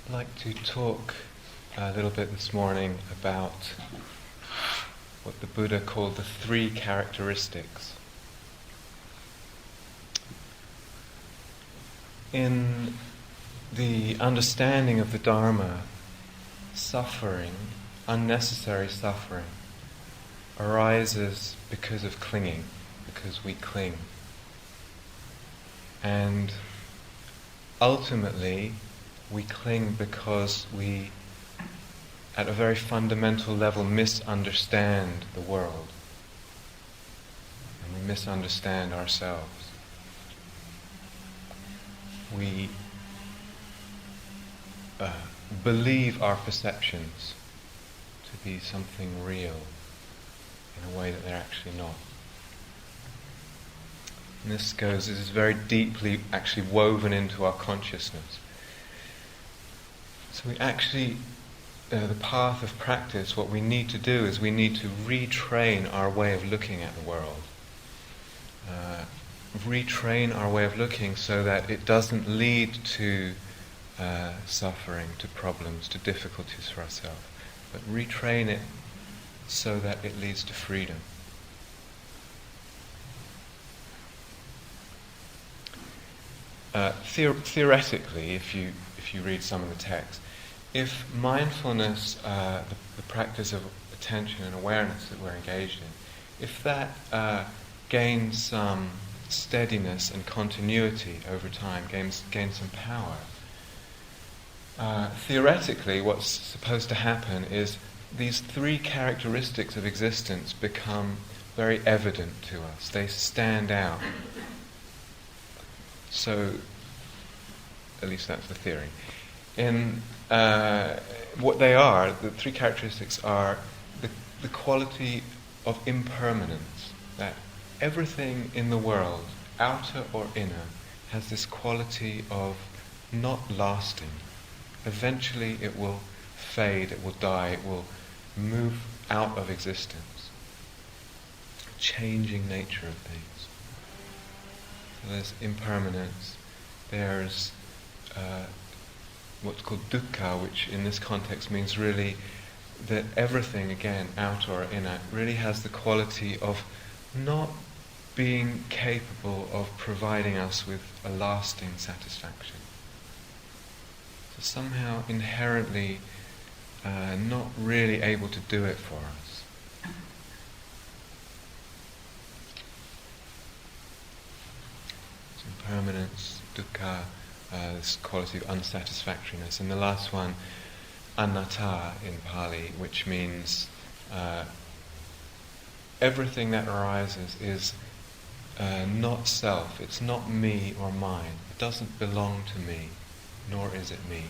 I'd like to talk a little bit this morning about what the Buddha called the three characteristics. In the understanding of the Dharma, suffering, unnecessary suffering, arises because of clinging, because we cling. And ultimately, we cling because we, at a very fundamental level, misunderstand the world. And we misunderstand ourselves. We believe our perceptions to be something real in a way that they're actually not. And this is very deeply actually woven into our consciousness. So we actually, the path of practice, what we need to do is we need to retrain our way of looking at the world. Retrain our way of looking so that it doesn't lead to suffering, to problems, to difficulties for ourselves, but retrain it so that it leads to freedom. Theoretically, if you read some of the text, if mindfulness, the practice of attention and awareness that we're engaged in, if that gains some steadiness and continuity over time, gains some power, theoretically what's supposed to happen is these three characteristics of existence become very evident to us. They stand out. So, at least that's the theory. In what they are, the three characteristics are the quality of impermanence, that everything in the world, outer or inner, has this quality of not lasting. Eventually it will fade, it will die, it will move out of existence. Changing nature of things. So there's impermanence, there's what's called dukkha, which in this context means really that everything, again, outer or inner, really has the quality of not being capable of providing us with a lasting satisfaction. So somehow inherently not really able to do it for us. So impermanence, dukkha, this quality of unsatisfactoriness. And the last one, anatta in Pali, which means everything that arises is not self, it's not me or mine. It doesn't belong to me, nor is it me.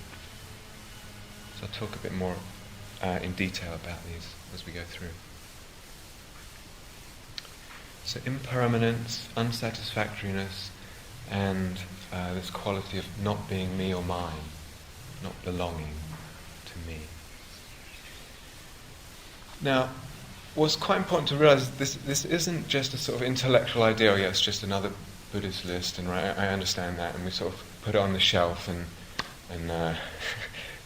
So I'll talk a bit more in detail about these as we go through. So impermanence, unsatisfactoriness, and this quality of not being me or mine, not belonging to me. Now, what's quite important to realize is this isn't just a sort of intellectual idea, it's just another Buddhist list, and right, I understand that, and we sort of put it on the shelf and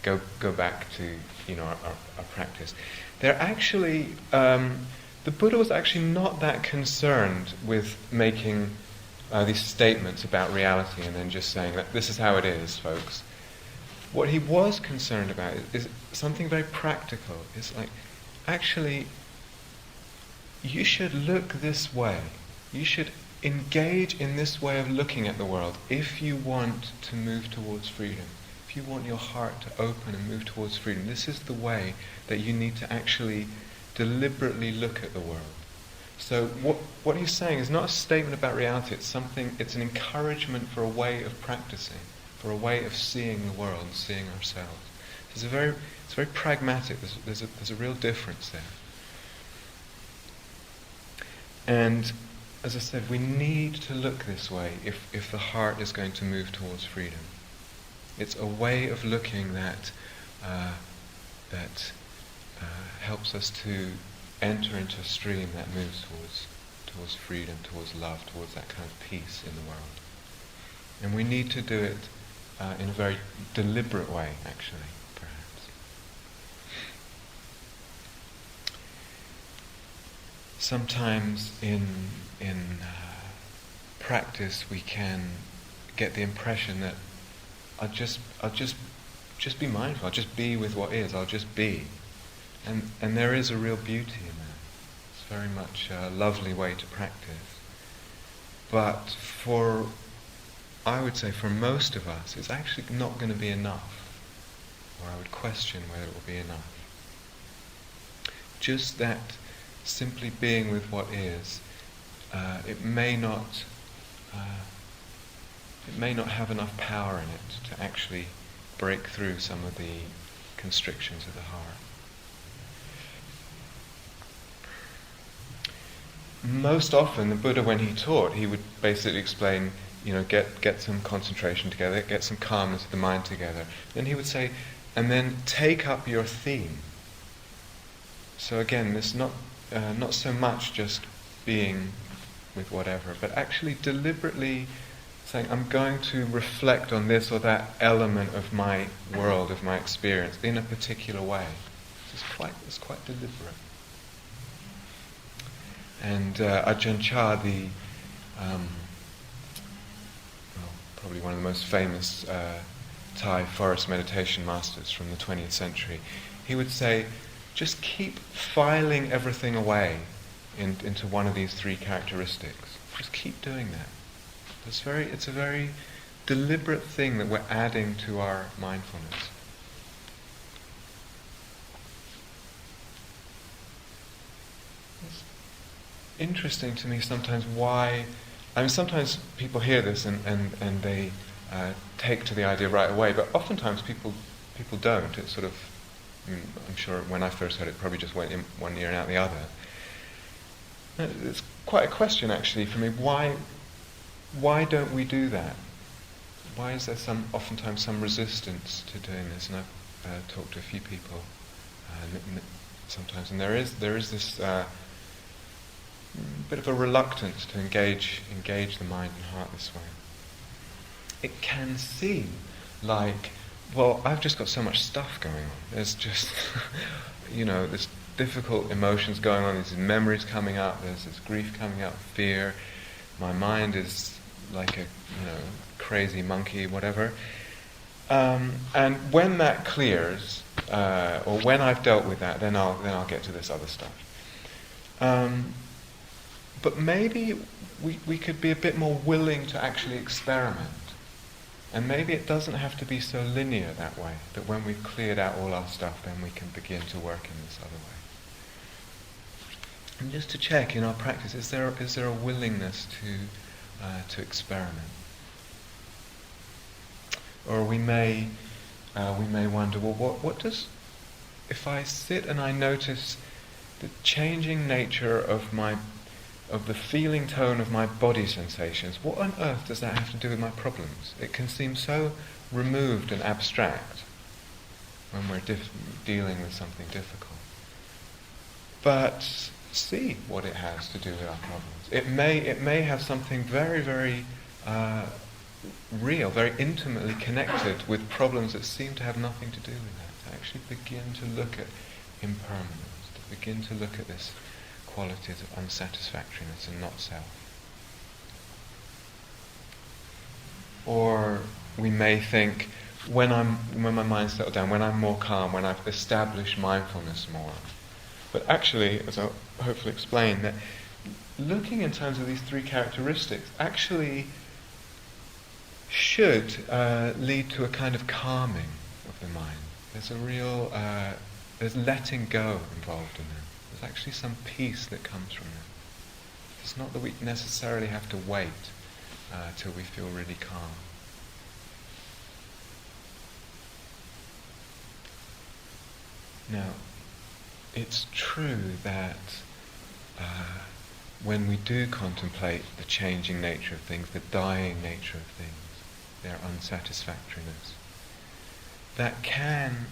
go back to our practice. They're actually the Buddha was actually not that concerned with making these statements about reality and then just saying that this is how it is, folks. What he was concerned about is something very practical. It's like, actually, you should look this way. You should engage in this way of looking at the world if you want to move towards freedom. If you want your heart to open and move towards freedom, this is the way that you need to actually deliberately look at the world. So what he's saying is not a statement about reality, it's an encouragement for a way of practicing, for a way of seeing the world and seeing ourselves. It's very pragmatic, there's a real difference there. And as I said, we need to look this way if the heart is going to move towards freedom. It's a way of looking that helps us to enter into a stream that moves towards freedom, towards love, towards that kind of peace in the world. And we need to do it in a very deliberate way, actually, perhaps. Sometimes in practice we can get the impression that I'll just be mindful. I'll just be with what is. I'll just be, and there is a real beauty in that. It's very much a lovely way to practice. But I would say for most of us, it's actually not going to be enough, or I would question whether it will be enough. Just that simply being with what is, it may not have enough power in it to actually break through some of the constrictions of the heart. Most often, the Buddha, when he taught, he would basically explain, get some concentration together, get some calmness of the mind together. Then he would say, and then take up your theme. So again, this not so much just being with whatever, but actually deliberately saying, I'm going to reflect on this or that element of my world, of my experience, in a particular way. It's quite deliberate. And Ajahn Chah, probably one of the most famous Thai forest meditation masters from the 20th century, he would say, just keep filing everything away into one of these three characteristics. Just keep doing that. It's a very deliberate thing that we're adding to our mindfulness. It's interesting to me sometimes sometimes people hear this and they take to the idea right away, but oftentimes people don't. It's sort of, I'm sure when I first heard it, probably just went in one ear and out the other. It's quite a question actually for me. Why don't we do that? Why is there oftentimes some resistance to doing this? And I've talked to a few people sometimes, and there is this bit of a reluctance to engage the mind and heart this way. It can seem like, well, I've just got so much stuff going on. There's just, there's difficult emotions going on, there's memories coming up, there's this grief coming up, fear. My mind is like a, crazy monkey, whatever. And when that clears, or when I've dealt with that, then I'll get to this other stuff. But maybe we could be a bit more willing to actually experiment. And maybe it doesn't have to be so linear that way, that when we've cleared out all our stuff, then we can begin to work in this other way. And just to check in our practice, is there a willingness to experiment? Or we may wonder, well, what does, if I sit and I notice the changing nature of the feeling tone of my body sensations, what on earth does that have to do with my problems? It can seem so removed and abstract when we're dealing with something difficult. But see what it has to do with our problems. It may have something very, very real, very intimately connected with problems that seem to have nothing to do with that. To actually begin to look at impermanence, to begin to look at this qualities of unsatisfactoriness and not self. Or we may think, when my mind's settled down, when I'm more calm, when I've established mindfulness more. But actually, as I'll hopefully explain, that looking in terms of these three characteristics actually should lead to a kind of calming of the mind. There's a real, there's letting go involved in them. There's actually some peace that comes from them. It's not that we necessarily have to wait till we feel really calm. Now, it's true that when we do contemplate the changing nature of things, the dying nature of things, their unsatisfactoriness, that can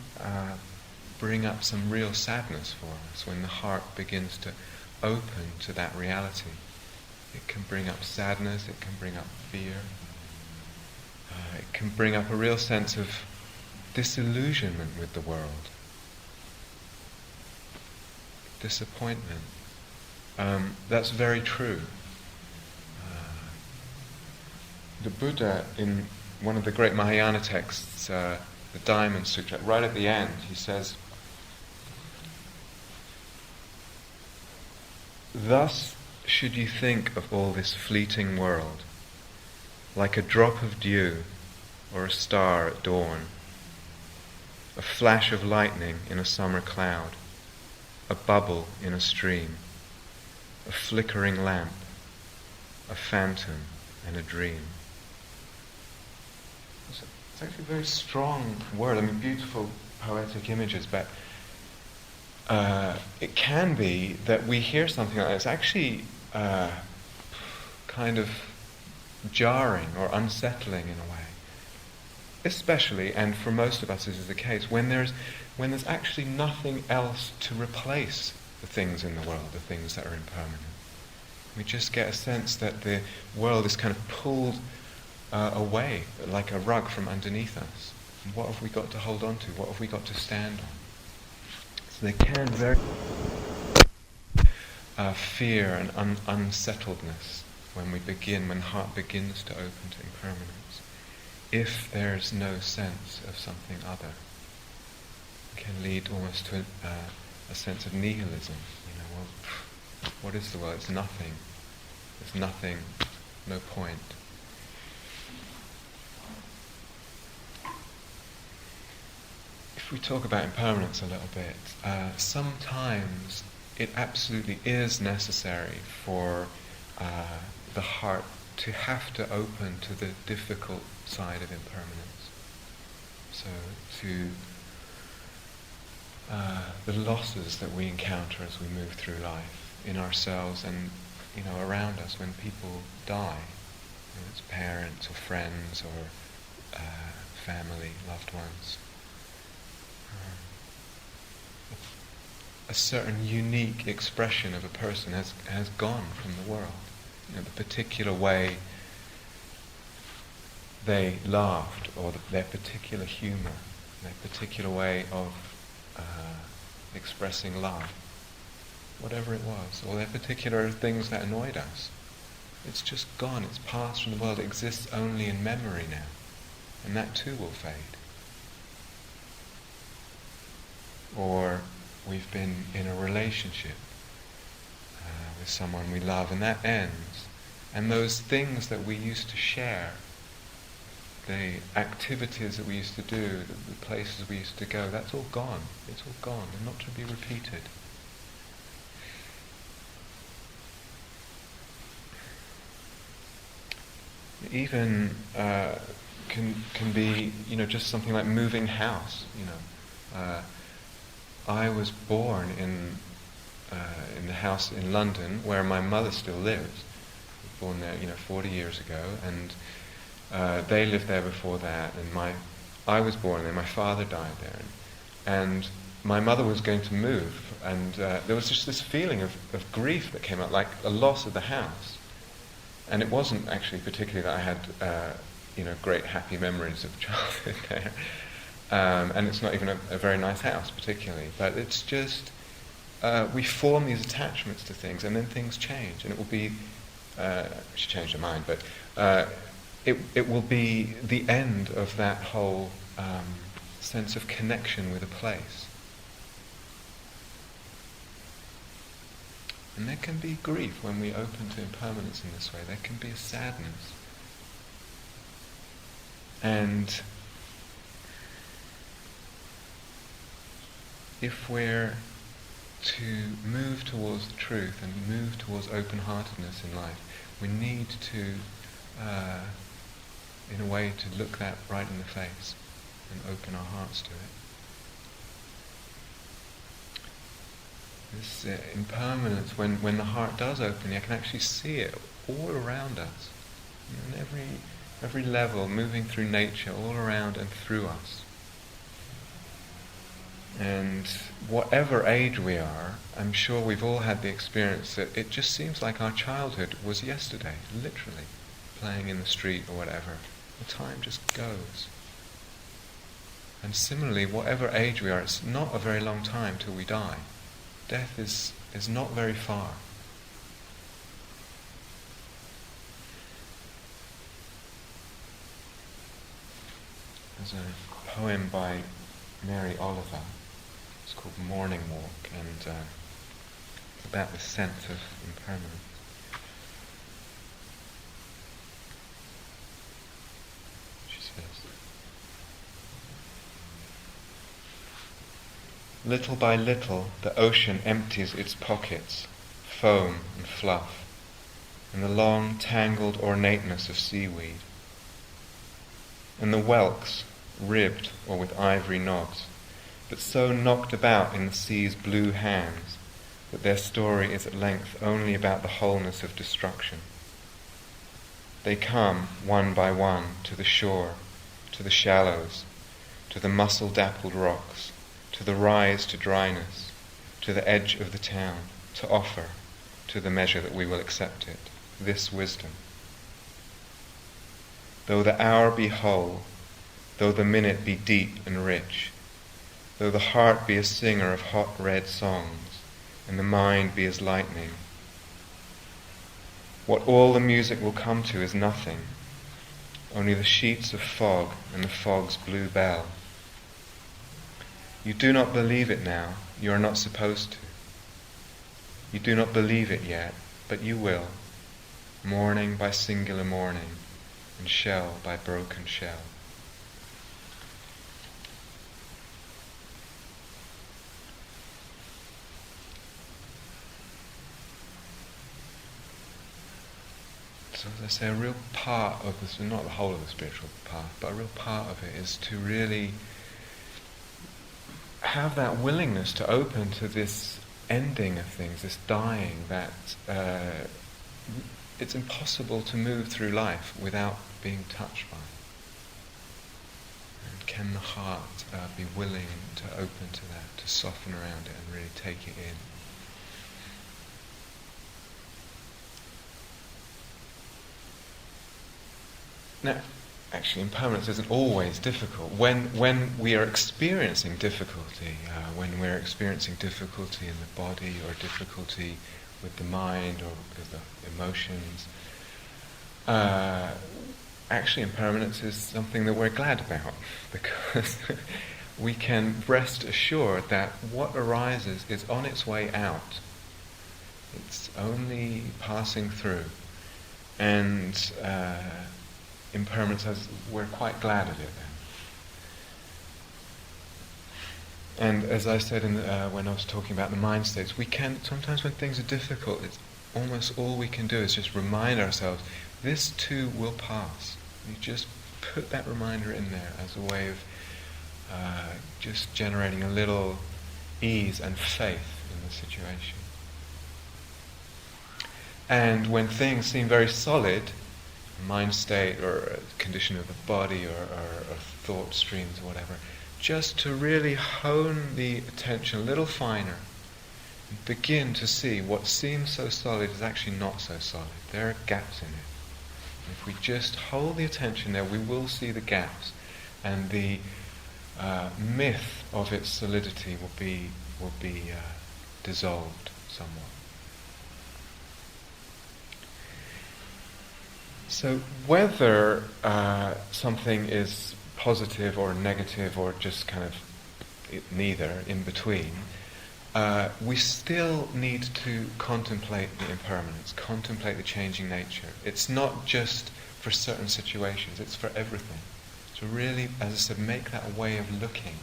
bring up some real sadness for us when the heart begins to open to that reality. It can bring up sadness, it can bring up fear. It can bring up a real sense of disillusionment with the world, disappointment. That's very true. The Buddha, in one of the great Mahayana texts, the Diamond Sutra, right at the end, he says, "Thus should you think of all this fleeting world, like a drop of dew or a star at dawn, a flash of lightning in a summer cloud, a bubble in a stream, a flickering lamp, a phantom and a dream." It's actually a very strong word. I mean, beautiful poetic images, but it can be that we hear something like that. It's actually kind of jarring or unsettling in a way. Especially, and for most of us this is the case, when there's actually nothing else to replace the things in the world, the things that are impermanent. We just get a sense that the world is kind of pulled away like a rug from underneath us. And what have we got to hold on to? What have we got to stand on? So they can very fear and unsettledness when the heart begins to open to impermanence. If there's no sense of something other, it can lead almost to a sense of nihilism. Well, what is the world? It's nothing. There's nothing, no point. If we talk about impermanence a little bit, sometimes it absolutely is necessary for the heart to have to open to the difficult side of impermanence. So to the losses that we encounter as we move through life, in ourselves and around us when people die. It's parents or friends or family, loved ones. A certain unique expression of a person has gone from the world. The particular way they laughed, or their particular humour, their particular way of expressing love, whatever it was, or their particular things that annoyed us. It's just gone, it's passed from the world, it exists only in memory now, and that too will fade. Or we've been in a relationship with someone we love, and that ends, and those things that we used to share, the activities that we used to do, the places we used to go, that's all gone. It's all gone, and not to be repeated. Even can be, just something like moving house. I was born in the house in London where my mother still lives. I was born there, 40 years ago, and they lived there before that. And I was born there. My father died there, and my mother was going to move, and there was just this feeling of grief that came up, like a loss of the house. And it wasn't actually particularly that I had, great happy memories of childhood there. And it's not even a very nice house particularly, but it's just we form these attachments to things, and then things change, and it will be she changed her mind, but it will be the end of that whole sense of connection with a place. And there can be grief when we open to impermanence in this way. There can be a sadness. And if we're to move towards the truth and move towards open-heartedness in life, we need to, in a way, to look that right in the face and open our hearts to it. This impermanence, when the heart does open, you can actually see it all around us, in every level, moving through nature, all around and through us. And whatever age we are, I'm sure we've all had the experience that it just seems like our childhood was yesterday, literally, playing in the street or whatever. The time just goes. And similarly, whatever age we are, it's not a very long time till we die. Death is not very far. There's a poem by Mary Oliver. It's called Morning Walk, and about the sense of impermanence. She says, "Little by little the ocean empties its pockets, foam and fluff, and the long tangled ornateness of seaweed. And the whelks, ribbed or with ivory knobs, but so knocked about in the sea's blue hands that their story is at length only about the wholeness of destruction. They come, one by one, to the shore, to the shallows, to the mussel-dappled rocks, to the rise to dryness, to the edge of the town, to offer, to the measure that we will accept it, this wisdom. Though the hour be whole, though the minute be deep and rich, though the heart be a singer of hot red songs, and the mind be as lightning, what all the music will come to is nothing, only the sheets of fog and the fog's blue bell. You do not believe it now, you are not supposed to. You do not believe it yet, but you will, morning by singular morning, and shell by broken shell." So as I say, a real part of this, not the whole of the spiritual path, but a real part of it is to really have that willingness to open to this ending of things, this dying, that it's impossible to move through life without being touched by. And can the heart be willing to open to that, to soften around it and really take it in? Now, actually, impermanence isn't always difficult. When we are experiencing difficulty, when we're experiencing difficulty in the body or difficulty with the mind or with the emotions, actually impermanence is something that we're glad about, because we can rest assured that what arises is on its way out. It's only passing through. And impermanence, we're quite glad of it then. And as I said when I was talking about the mind states, we can, sometimes when things are difficult, it's almost all we can do is just remind ourselves, this too will pass. You just put that reminder in there as a way of just generating a little ease and faith in the situation. And when things seem very solid, a mind state or a condition of the body or thought streams or whatever, just to really hone the attention a little finer and begin to see what seems so solid is actually not so solid. There are gaps in it. And if we just hold the attention there, we will see the gaps, and the myth of its solidity will be dissolved somewhat. So whether something is positive or negative or just kind of neither, in between, we still need to contemplate the impermanence, contemplate the changing nature. It's not just for certain situations, it's for everything. To really, as I said, make that a way of looking.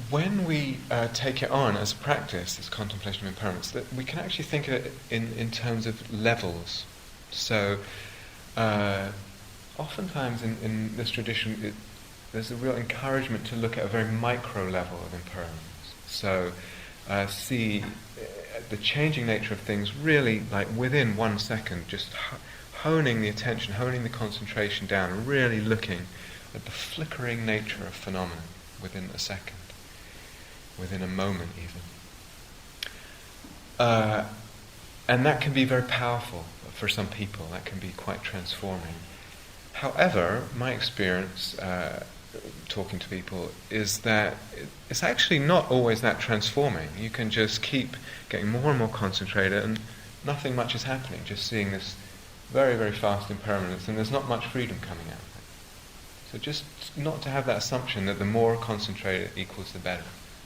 When we take it on as a practice, this contemplation of impermanence, that we can actually think of it in terms of levels. So oftentimes in this tradition, there's a real encouragement to look at a very micro level of impermanence. So see the changing nature of things really like within 1 second, just honing the attention, honing the concentration down, and really looking at the flickering nature of phenomena within a second, within a moment even. And that can be very powerful for some people, that can be quite transforming. However, my experience talking to people is that it's actually not always that transforming. You can just keep getting more and more concentrated and nothing much is happening, just seeing this very, very fast impermanence, and there's not much freedom coming out of it. So just not to have that assumption that the more concentrated equals the better.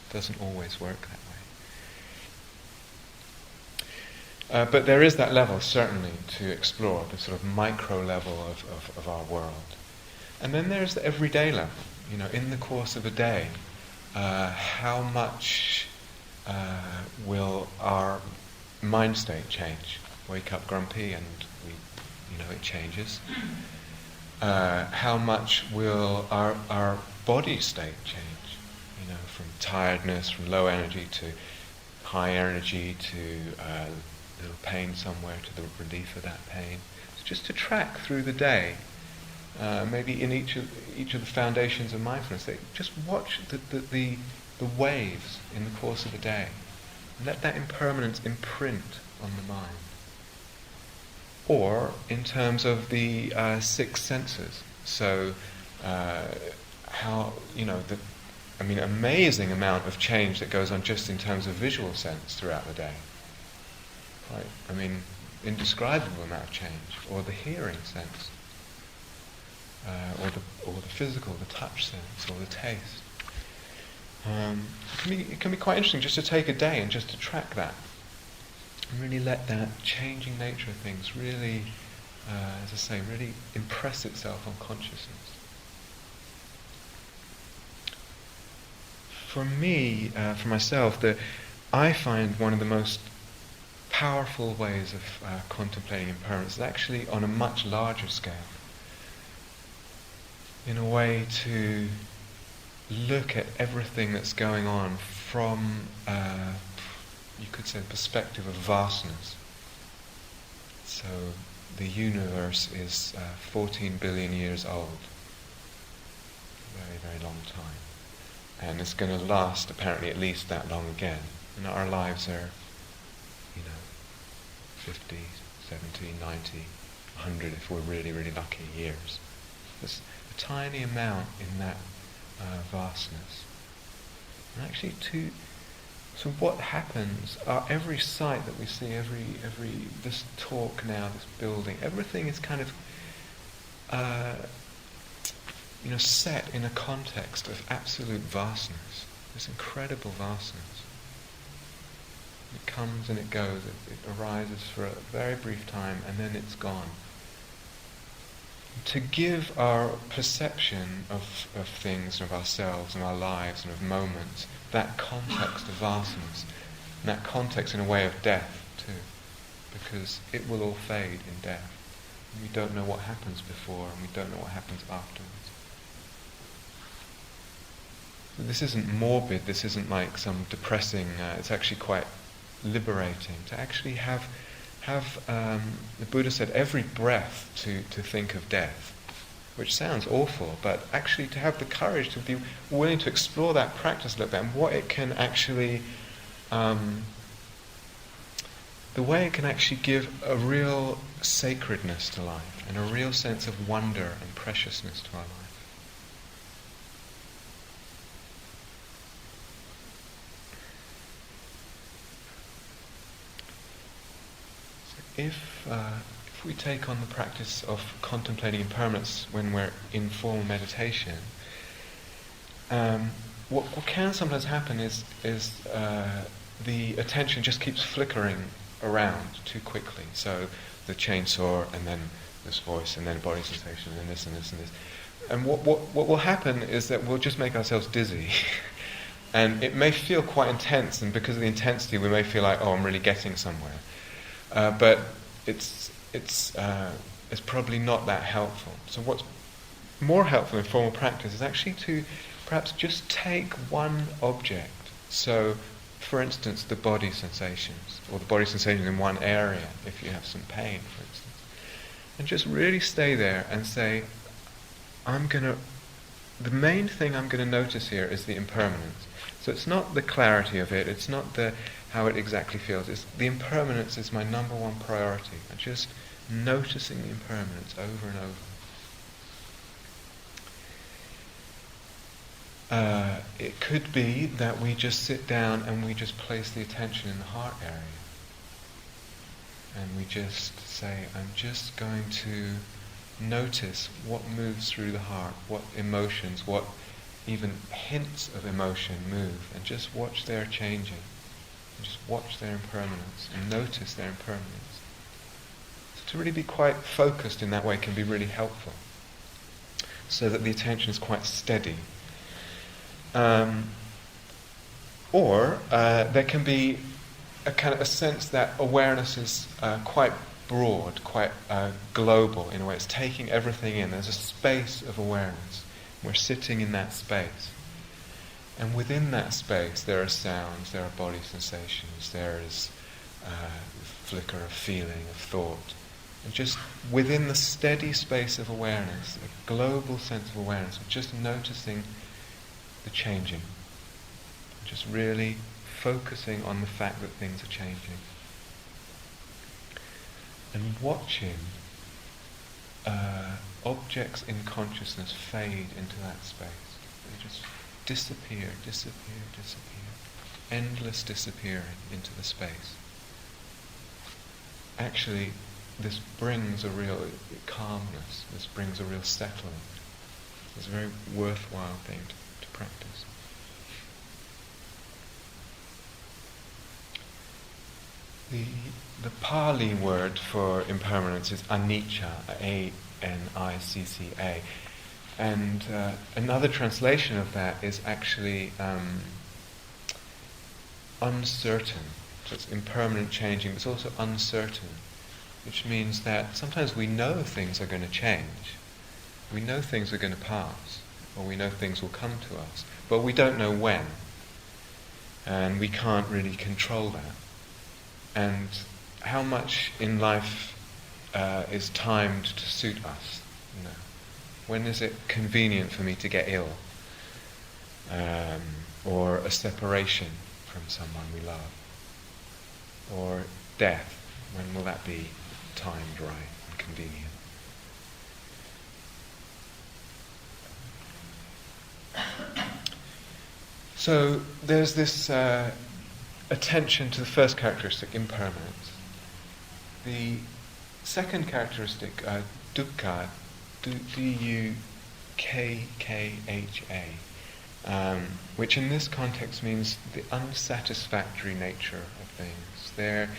It doesn't always work that way. But there is that level, certainly, to explore, the sort of micro level of our world. And then there's the everyday level. In the course of a day, how much will our mind state change? Wake up grumpy and it changes. How much will our body state change? From tiredness, from low energy to high energy to little pain somewhere, to the relief of that pain. So just to track through the day, maybe in each of the foundations of mindfulness, just watch the waves in the course of a day. And let that impermanence imprint on the mind. Or in terms of the six senses. So amazing amount of change that goes on just in terms of visual sense throughout the day. Right? Indescribable amount of change. Or the hearing sense. Or the physical, the touch sense, or the taste. It can be quite interesting just to take a day and just to track that. And really let that changing nature of things really, as I say, really impress itself on consciousness. For me, for myself, I find one of the most powerful ways of contemplating impermanence is actually on a much larger scale. In a way to look at everything that's going on from, you could say, the perspective of vastness. So the universe is 14 billion years old. Very, very long time. And it's going to last apparently at least that long again. And our lives are, 50, 70, 90, 100 if we're really, really lucky years. There's a tiny amount in that vastness. And actually so what happens, every sight that we see, every this talk now, this building, everything is kind of set in a context of absolute vastness, this incredible vastness. It comes and it goes, it arises for a very brief time and then it's gone. To give our perception of things, of ourselves and our lives and of moments, that context of vastness, and that context in a way of death too, because it will all fade in death. We don't know what happens before and we don't know what happens afterwards. This isn't morbid, this isn't like some depressing, it's actually quite liberating to actually have the Buddha said every breath to think of death, which sounds awful, but actually to have the courage to be willing to explore that practice a little bit and what it can actually, the way it can actually give a real sacredness to life and a real sense of wonder and preciousness to our life. If we take on the practice of contemplating impermanence when we're in formal meditation, what can sometimes happen is the attention just keeps flickering around too quickly. So the chainsaw, and then this voice, and then body sensation, and then this and this and this. And what will happen is that we'll just make ourselves dizzy. And it may feel quite intense, and because of the intensity we may feel like, oh, I'm really getting somewhere. But it's probably not that helpful. So what's more helpful in formal practice is actually to perhaps just take one object. So, for instance, the body sensations, or the body sensations in one area, if you have some pain, for instance. And just really stay there and say, the main thing I'm going to notice here is the impermanence. So it's not the clarity of it, it's not how it exactly feels. It's the impermanence is my number one priority. I just noticing the impermanence over and over. It could be that we just sit down and we just place the attention in the heart area. And we just say, I'm just going to notice what moves through the heart, what emotions, what even hints of emotion move, and just watch their changing. And just watch their impermanence and notice their impermanence. So to really be quite focused in that way can be really helpful, so that the attention is quite steady. Or there can be a kind of a sense that awareness is quite broad, quite global in a way. It's taking everything in. There's a space of awareness. We're sitting in that space. And within that space there are sounds, there are body sensations, there is flicker of feeling, of thought. And just within the steady space of awareness, a global sense of awareness, of just noticing the changing. Just really focusing on the fact that things are changing. And watching objects in consciousness fade into that space. They just disappear. Endless disappearing into the space. Actually, this brings a real calmness. This brings a real settlement. It's a very worthwhile thing to practice. The Pali word for impermanence is anicca, A-N-I-C-C-A. And another translation of that is actually uncertain. So it's impermanent, changing, but it's also uncertain, which means that sometimes we know things are going to change. We know things are going to pass, or we know things will come to us, but we don't know when. And we can't really control that. And how much in life is timed to suit us? You know, when is it convenient for me to get ill, or a separation from someone we love, or death? When will that be timed right and convenient? So there's this attention to the first characteristic, impermanence. The second characteristic, dukkha, D-U-K-K-H-A, which in this context means the unsatisfactory nature of things, their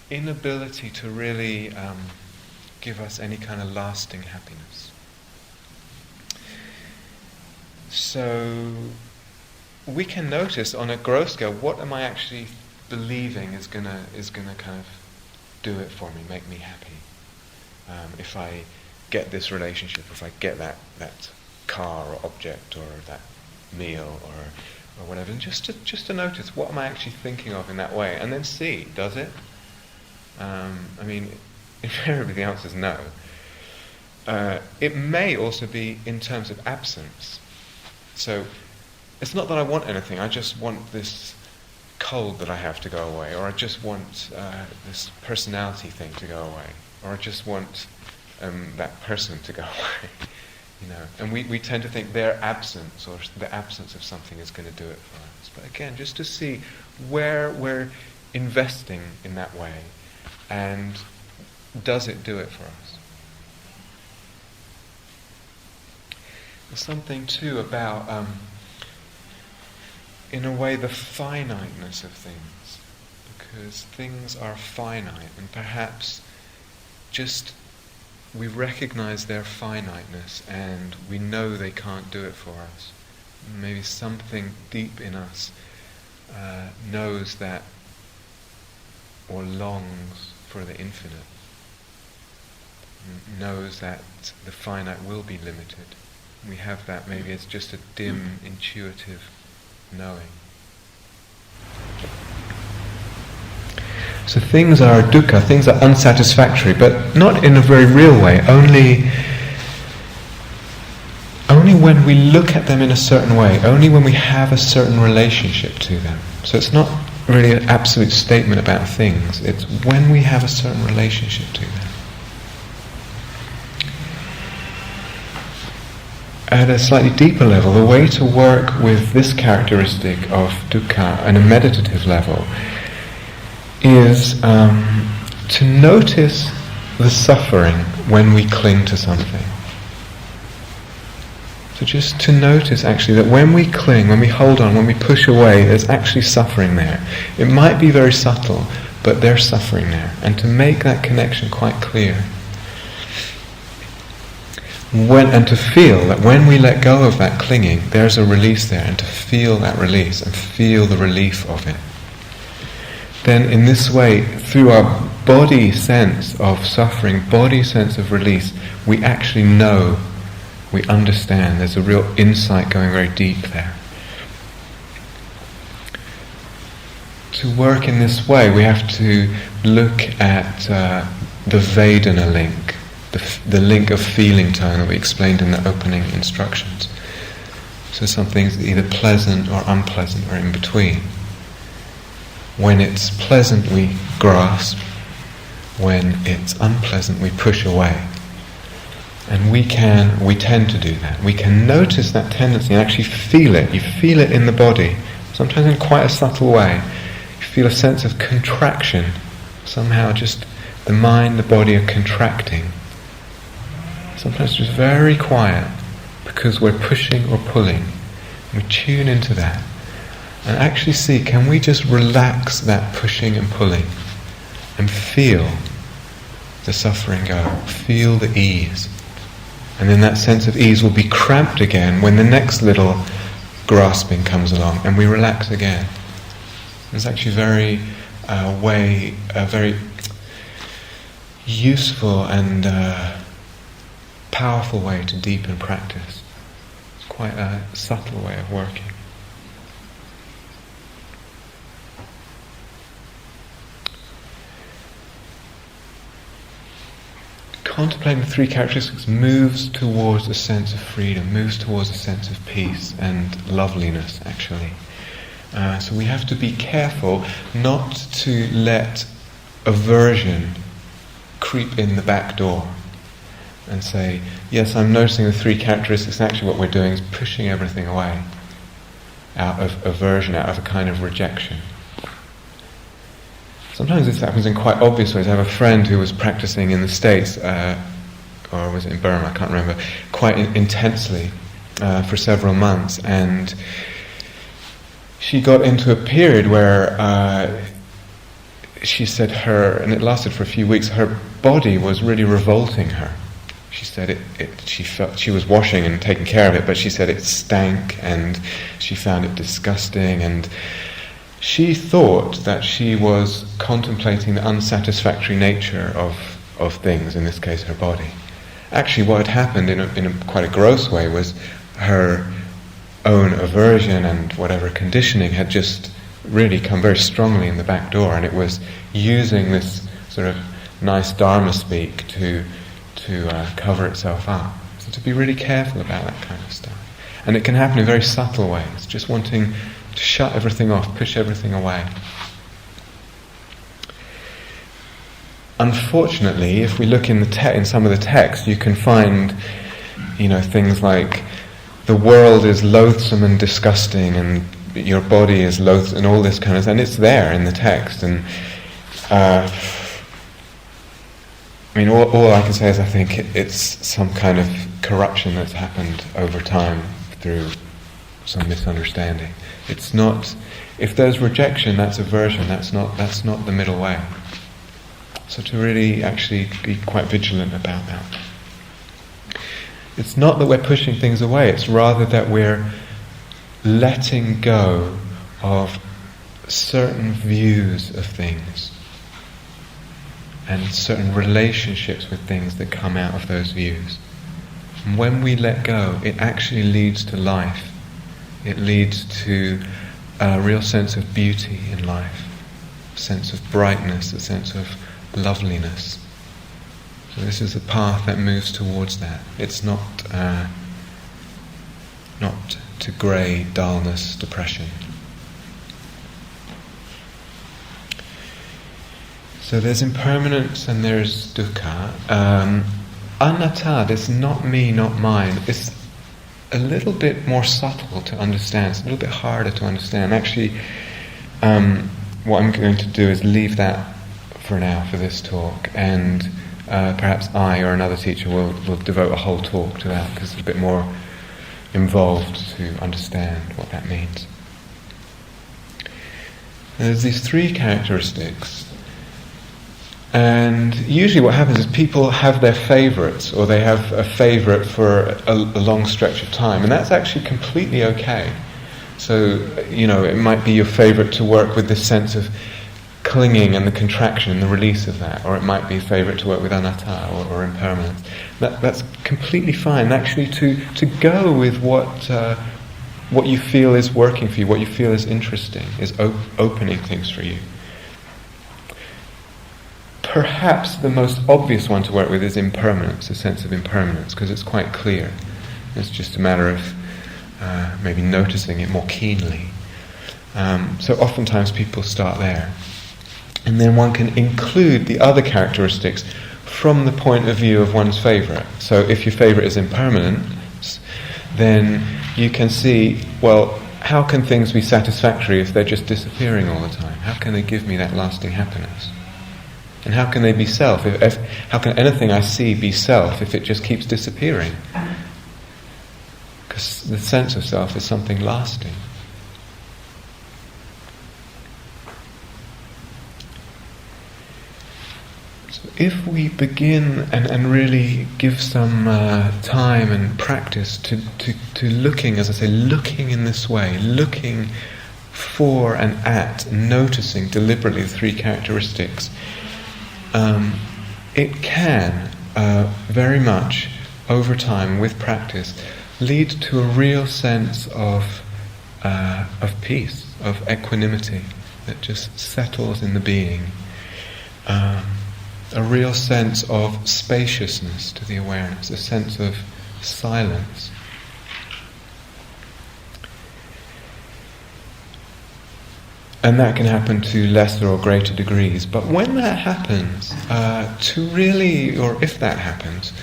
inability to really give us any kind of lasting happiness. So we can notice on a gross scale, what am I actually believing is gonna kind of do it for me, make me happy. If I get this relationship, if I get that car or object or that meal or whatever, and just to notice what am I actually thinking of in that way, and then see, does it? I mean, invariably the answer is no. It may also be in terms of absence. So it's not that I want anything, I just want this cold that I have to go away, or I just want this personality thing to go away, or I just want that person to go away. You know, and we tend to think their absence or the absence of something is going to do it for us. But again, just to see where we're investing in that way, and does it do it for us? There's something too about in a way, the finiteness of things, because things are finite, and perhaps just we recognize their finiteness and we know they can't do it for us. Maybe something deep in us knows that, or longs for the infinite, knows that the finite will be limited. We have that, maybe it's just a dim, intuitive knowing. So things are dukkha, things are unsatisfactory, but not in a very real way, only when we look at them in a certain way, only when we have a certain relationship to them. So it's not really an absolute statement about things. It's when we have a certain relationship to them. At a slightly deeper level, the way to work with this characteristic of dukkha on a meditative level is to notice the suffering when we cling to something. So just to notice actually that when we cling, when we hold on, when we push away, there's actually suffering there. It might be very subtle, but there's suffering there. And to make that connection quite clear. And to feel that when we let go of that clinging, there's a release there, and to feel that release and feel the relief of it. Then in this way, through our body sense of suffering, body sense of release, we actually know, we understand, there's a real insight going very deep there. To work in this way, we have to look at the Vedana link, the link of feeling tone that we explained in the opening instructions. So something's either pleasant or unpleasant or in between. When it's pleasant, we grasp. When it's unpleasant, we push away. And we tend to do that. We can notice that tendency and actually feel it. You feel it in the body, sometimes in quite a subtle way. You feel a sense of contraction. Somehow just the mind, the body are contracting. Sometimes just very quiet because we're pushing or pulling. We tune into that and actually see, can we just relax that pushing and pulling and feel the suffering go, feel the ease. And then that sense of ease will be cramped again when the next little grasping comes along and we relax again. It's actually very useful and powerful way to deepen practice. It's quite a subtle way of working. Contemplating the three characteristics moves towards a sense of freedom, moves towards a sense of peace and loveliness, actually. So we have to be careful not to let aversion creep in the back door and say, yes, I'm noticing the three characteristics, and actually what we're doing is pushing everything away out of aversion, out of a kind of rejection. Sometimes this happens in quite obvious ways. I have a friend who was practicing in the States, or was it in Burma, I can't remember, quite intensely for several months, and she got into a period where she said and it lasted for a few weeks, her body was really revolting her. She said she felt, she was washing and taking care of it, but she said it stank and she found it disgusting, and she thought that she was contemplating the unsatisfactory nature of things, in this case her body. Actually what had happened in a quite a gross way was her own aversion and whatever conditioning had just really come very strongly in the back door, and it was using this sort of nice Dharma speak to cover itself up. So to be really careful about that kind of stuff. And it can happen in very subtle ways, just wanting to shut everything off, push everything away. Unfortunately, if we look in some of the text, you can find, things like the world is loathsome and disgusting, and your body is loathsome, and all this kind of thing. And it's there in the text. And all I can say is I think it's some kind of corruption that's happened over time through some misunderstanding. It's not. If there's rejection, that's aversion. That's not the middle way. So to really actually be quite vigilant about that. It's not that we're pushing things away. It's rather that we're letting go of certain views of things and certain relationships with things that come out of those views. And when we let go, it actually leads to life. It leads to a real sense of beauty in life, a sense of brightness, a sense of loveliness. So this is a path that moves towards that. It's not to grey, dullness, depression. So there's impermanence and there's dukkha. Anatta, this not me, not mine, is a little bit more subtle to understand. It's a little bit harder to understand. Actually, what I'm going to do is leave that for now, for this talk, and perhaps I or another teacher will devote a whole talk to that, because it's a bit more involved to understand what that means. And there's these three characteristics, and usually what happens is people have their favourites, or they have a favourite for a long stretch of time, and that's actually completely okay. So, it might be your favourite to work with this sense of clinging and the contraction and the release of that, or it might be a favourite to work with anatta or impermanence. That's completely fine. Actually, to go with what you feel is working for you, what you feel is interesting, is opening things for you. Perhaps the most obvious one to work with is impermanence, the sense of impermanence, because it's quite clear. It's just a matter of maybe noticing it more keenly. So oftentimes people start there. And then one can include the other characteristics from the point of view of one's favourite. So if your favourite is impermanence, then you can see, well, how can things be satisfactory if they're just disappearing all the time? How can they give me that lasting happiness? And how can they be self? How can anything I see be self if it just keeps disappearing? Because the sense of self is something lasting. If we begin and really give some time and practice to looking, as I say, looking in this way, looking for and at, noticing deliberately the three characteristics, it can very much, over time, with practice, lead to a real sense of peace, of equanimity that just settles in the being. A real sense of spaciousness to the awareness, a sense of silence. And that can happen to lesser or greater degrees. But when that happens, if that happens,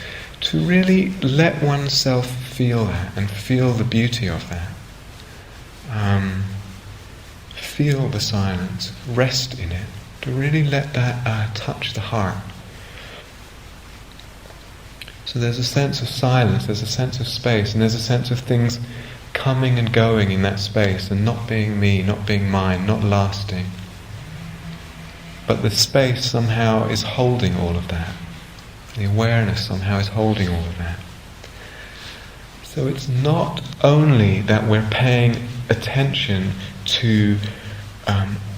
to really let oneself feel that and feel the beauty of that. Feel the silence, rest in it. To really let that touch the heart. So there's a sense of silence, there's a sense of space, and there's a sense of things coming and going in that space, and not being me, not being mine, not lasting. But the space somehow is holding all of that. The awareness somehow is holding all of that. So it's not only that we're paying attention to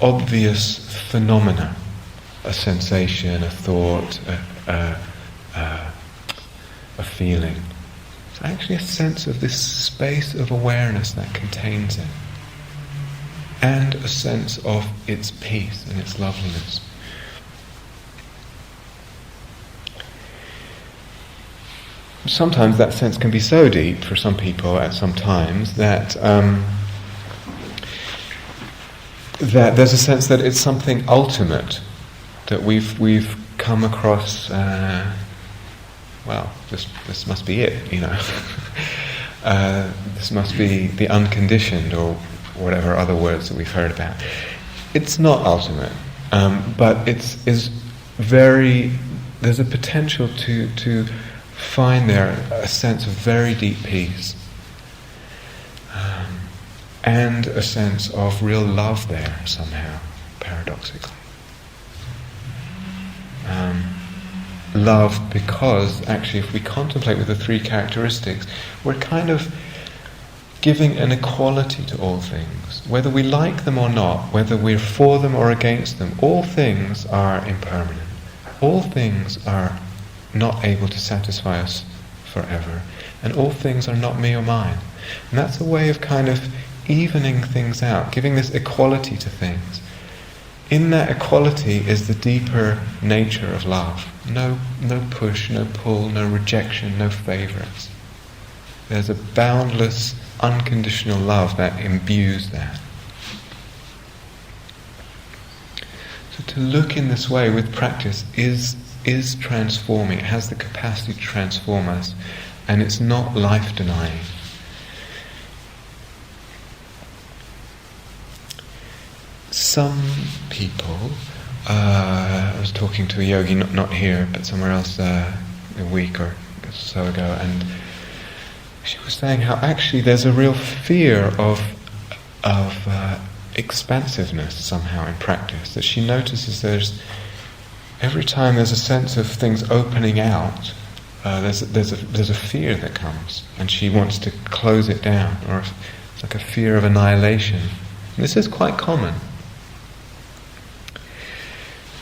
obvious phenomena, a sensation, a thought, a feeling. It's actually a sense of this space of awareness that contains it, and a sense of its peace and its loveliness. Sometimes that sense can be so deep for some people at some times that that there's a sense that it's something ultimate, that we've come across. This must be it, this must be the unconditioned, or whatever other words that we've heard about. It's not ultimate, but is very. There's a potential to find there a sense of very deep peace. And a sense of real love there somehow, paradoxically. Love, because actually if we contemplate with the three characteristics, we're kind of giving an equality to all things. Whether we like them or not, whether we're for them or against them, all things are impermanent. All things are not able to satisfy us forever. And all things are not me or mine. And that's a way of kind of evening things out, giving this equality to things. In that equality is the deeper nature of love. No push, no pull, no rejection, no favourites. There's a boundless, unconditional love that imbues that. So So to look in this way with practice is transforming. It has the capacity to transform us, and it's not life-denying. Some people, I was talking to a yogi, not here, but somewhere else a week or so ago, and she was saying how actually there's a real fear of expansiveness somehow in practice. That she notices every time there's a sense of things opening out, there's a fear that comes, and she wants to close it down, or it's like a fear of annihilation. And this is quite common.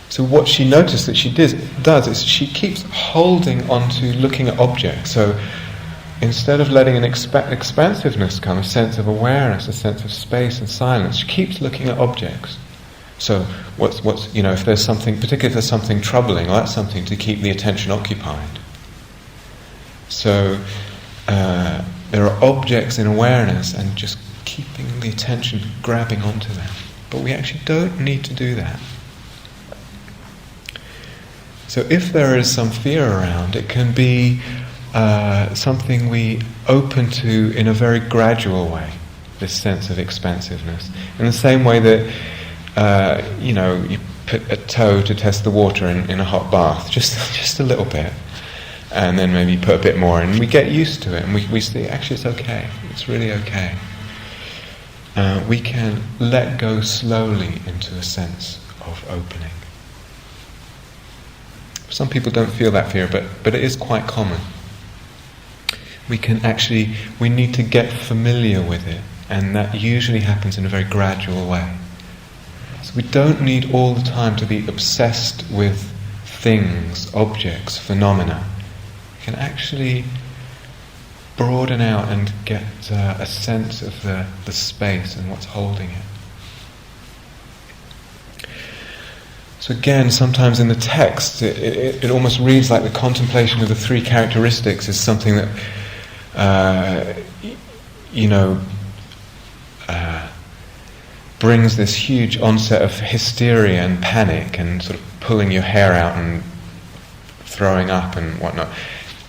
So what she noticed that she does is she keeps holding on to looking at objects. So instead of letting an expansiveness come, a sense of awareness, a sense of space and silence, she keeps looking at objects. So what's if there's something, particularly if there's something troubling, well, that's something to keep the attention occupied. So there are objects in awareness, and just keeping the attention, grabbing onto them. But we actually don't need to do that. So if there is some fear around, it can be something we open to in a very gradual way, this sense of expansiveness. In the same way that, you put a toe to test the water in a hot bath, just a little bit, and then maybe put a bit more, and we get used to it, and we see, actually it's okay, it's really okay. We can let go slowly into a sense of opening. Some people don't feel that fear, but it is quite common. We need to get familiar with it, and that usually happens in a very gradual way. So we don't need all the time to be obsessed with things, objects, phenomena. We can actually broaden out and get a sense of the space and what's holding it. So again, sometimes in the text, it almost reads like the contemplation of the three characteristics is something that, brings this huge onset of hysteria and panic and sort of pulling your hair out and throwing up and whatnot.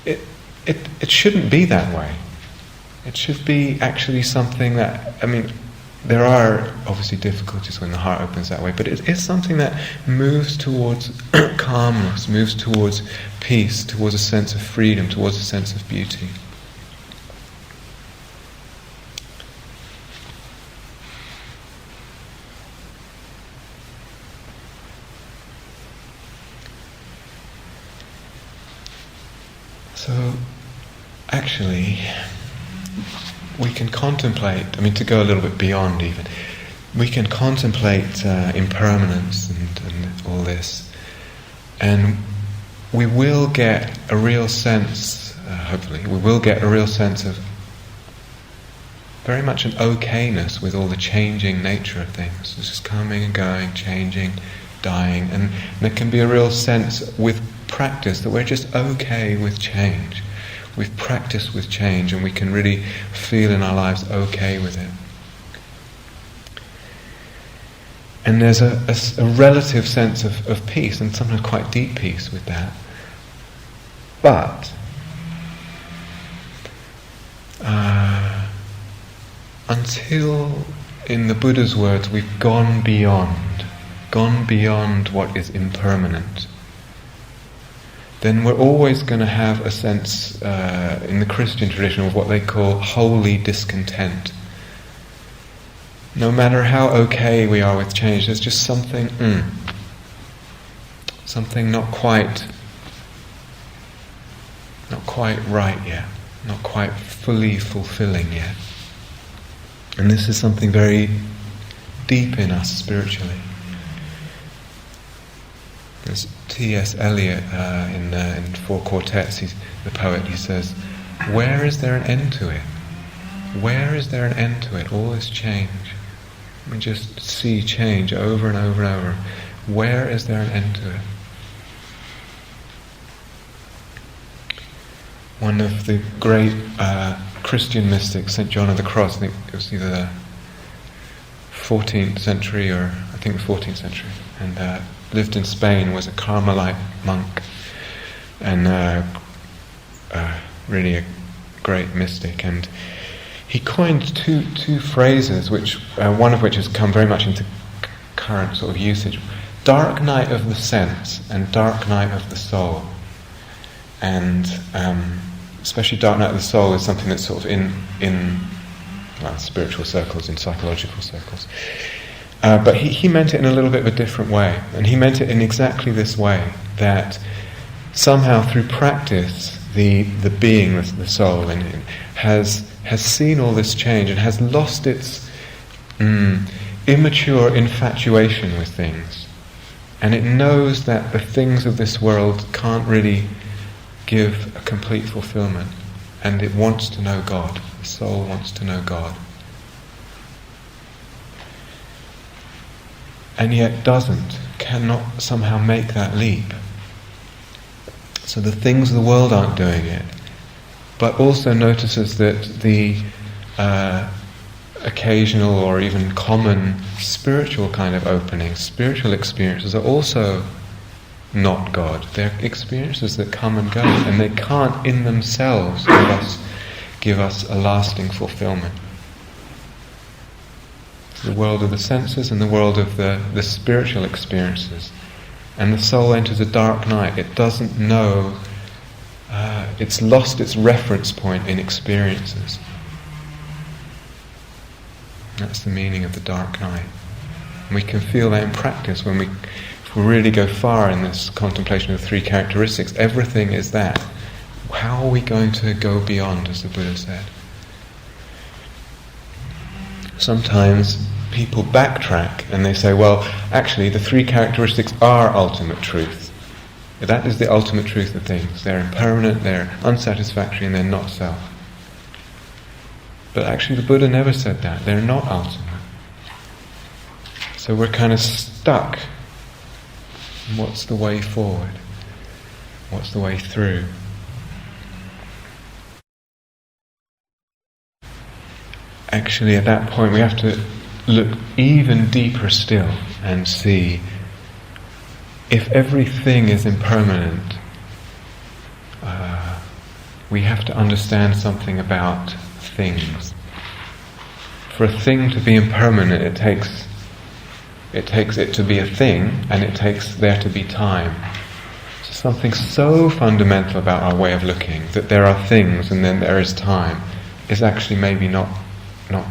It shouldn't be that way. It should be actually something that, there are obviously difficulties when the heart opens that way, but it is something that moves towards calmness, moves towards peace, towards a sense of freedom, towards a sense of beauty. So, actually, we can contemplate, to go a little bit beyond even, we can contemplate impermanence and all this, and we will get a real sense, hopefully, of very much an okayness with all the changing nature of things. This is coming and going, changing, dying, and there can be a real sense with practice that we're just okay with change. We've practiced with change, and we can really feel in our lives okay with it. And there's a relative sense of peace, and sometimes quite deep peace with that. But until, in the Buddha's words, we've gone beyond what is impermanent, then we're always going to have a sense, in the Christian tradition, of what they call holy discontent. No matter how okay we are with change, there's just something not quite right yet, not quite fully fulfilling yet. And this is something very deep in us spiritually. There's T.S. Eliot in Four Quartets, the poet, he says, where is there an end to it? Where is there an end to it? All this change. We just see change over and over and over. Where is there an end to it? One of the great Christian mystics, St. John of the Cross, I think it was either the 14th century or I think the 14th century, and lived in Spain, was a Carmelite monk, and really a great mystic. And he coined two phrases, which one of which has come very much into current sort of usage: dark night of the sense and dark night of the soul. And especially dark night of the soul is something that's sort of in spiritual circles, in psychological circles. But he meant it in a little bit of a different way, and he meant it in exactly this way, that somehow through practice the being, the soul in him, has seen all this change and has lost its immature infatuation with things, and it knows that the things of this world can't really give a complete fulfillment, and it wants to know God. The soul wants to know God, and yet cannot somehow make that leap. So the things of the world aren't doing it, but also notices that the occasional or even common spiritual kind of openings, spiritual experiences are also not God. They're experiences that come and go, and they can't in themselves give us a lasting fulfillment. The world of the senses and the world of the spiritual experiences. And the soul enters a dark night. It doesn't know, it's lost its reference point in experiences. That's the meaning of the dark night. And we can feel that in practice if we really go far in this contemplation of the three characteristics. Everything is that. How are we going to go beyond, as the Buddha said? Sometimes people backtrack and they say, well, actually the three characteristics are ultimate truth. That is the ultimate truth of things. They're impermanent, they're unsatisfactory, and they're not self. But actually the Buddha never said that. They're not ultimate. So we're kind of stuck. What's the way forward? What's the way through? Actually, at that point we have to look even deeper still and see if everything is impermanent. We have to understand something about things. For a thing to be impermanent, it takes it to be a thing, and it takes there to be time. So something so fundamental about our way of looking, that there are things and then there is time, is actually maybe not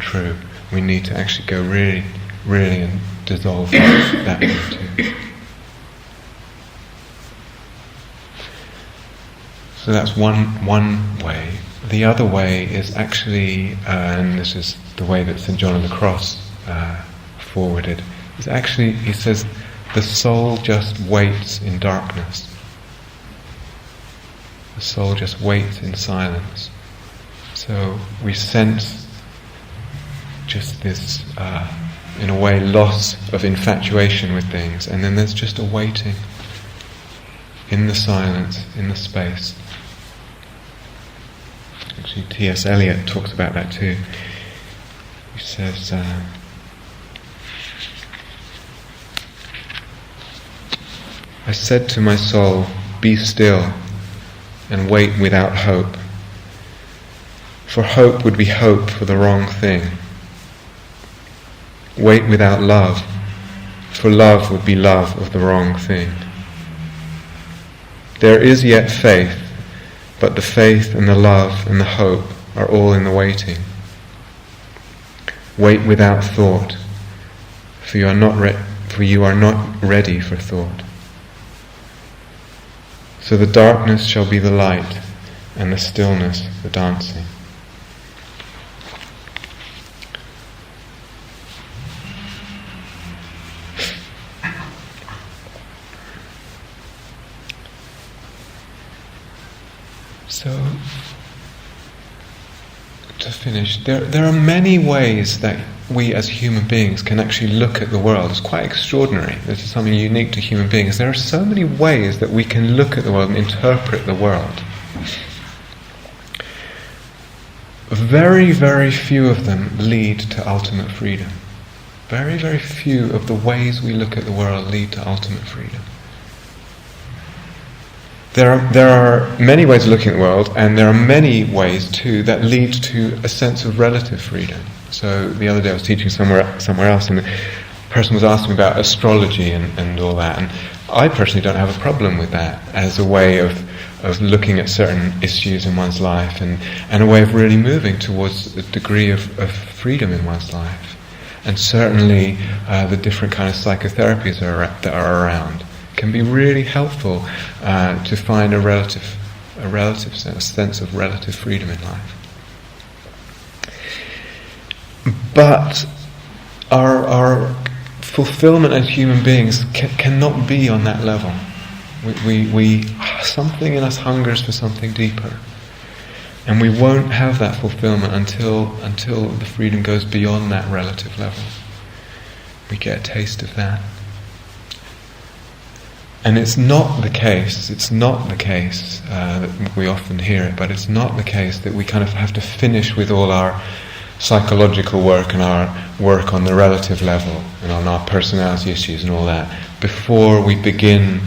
true. We need to actually go really, really and dissolve that into. So that's one way. The other way is actually, and this is the way that St. John of the Cross forwarded, is actually, he says, the soul just waits in darkness. The soul just waits in silence. So we sense just this, in a way, loss of infatuation with things, and then there's just a waiting in the silence, in the space. Actually, T.S. Eliot talks about that too. He says, I said to my soul, be still and wait without hope. For hope would be hope for the wrong thing. Wait without love, for love would be love of the wrong thing. There is yet faith, but the faith and the love and the hope are all in the waiting. Wait without thought, for you are not ready for thought. So the darkness shall be the light, and the stillness the dancing. So, to finish, there are many ways that we as human beings can actually look at the world. It's quite extraordinary. This is something unique to human beings. There are so many ways that we can look at the world and interpret the world. Very, very few of them lead to ultimate freedom. very, very few of the ways we look at the world lead to ultimate freedom. There are many ways of looking at the world, and there are many ways too that lead to a sense of relative freedom. So the other day I was teaching somewhere else, and the person was asking me about astrology and all that, and I personally don't have a problem with that as a way of looking at certain issues in one's life and a way of really moving towards a degree of freedom in one's life. And certainly the different kind of psychotherapies that are around can be really helpful to find a relative sense of relative freedom in life. But our fulfillment as human beings cannot be on that level. We something in us hungers for something deeper, and we won't have that fulfillment until the freedom goes beyond that relative level. We get a taste of that. And it's not the case that we often hear it, but it's not the case that we kind of have to finish with all our psychological work and our work on the relative level and on our personality issues and all that before we begin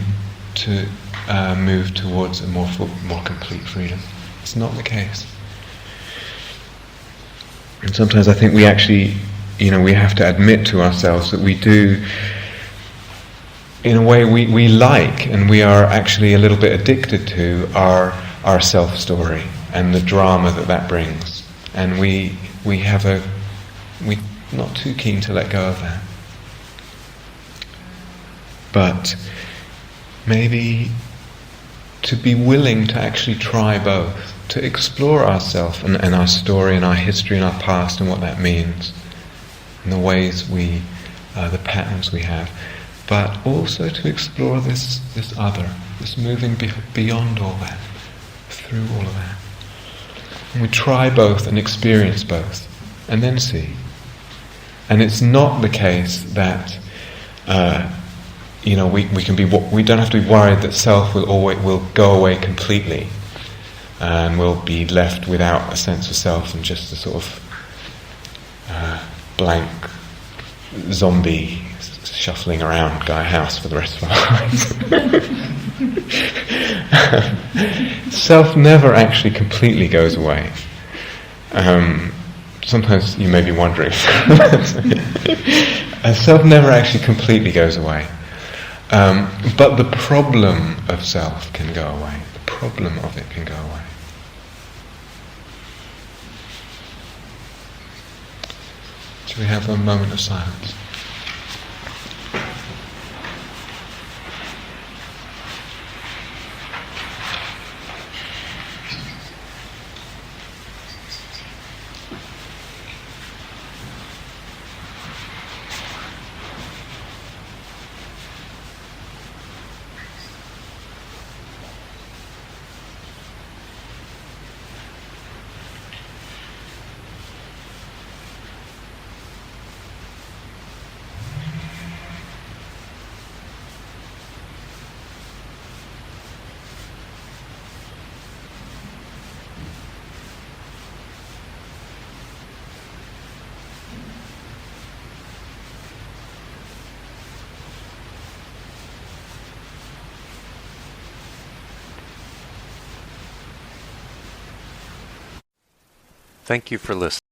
to move towards a more complete freedom. It's not the case. And sometimes I think we actually, we have to admit to ourselves that we do, in a way we like, and we are actually a little bit addicted to our self-story and the drama that brings. And we're not too keen to let go of that. But maybe to be willing to actually try both, to explore ourselves and our story and our history and our past and what that means, and the ways the patterns we have, but also to explore this other, this moving beyond all that, through all of that. And we try both and experience both, and then see. And it's not the case that we don't have to be worried that self will go away completely, and we'll be left without a sense of self and just a sort of blank zombie shuffling around Gaia House for the rest of our lives. Self never actually completely goes away. Sometimes you may be wondering. Self never actually completely goes away. But the problem of self can go away. The problem of it can go away. Shall we have a moment of silence? Thank you for listening.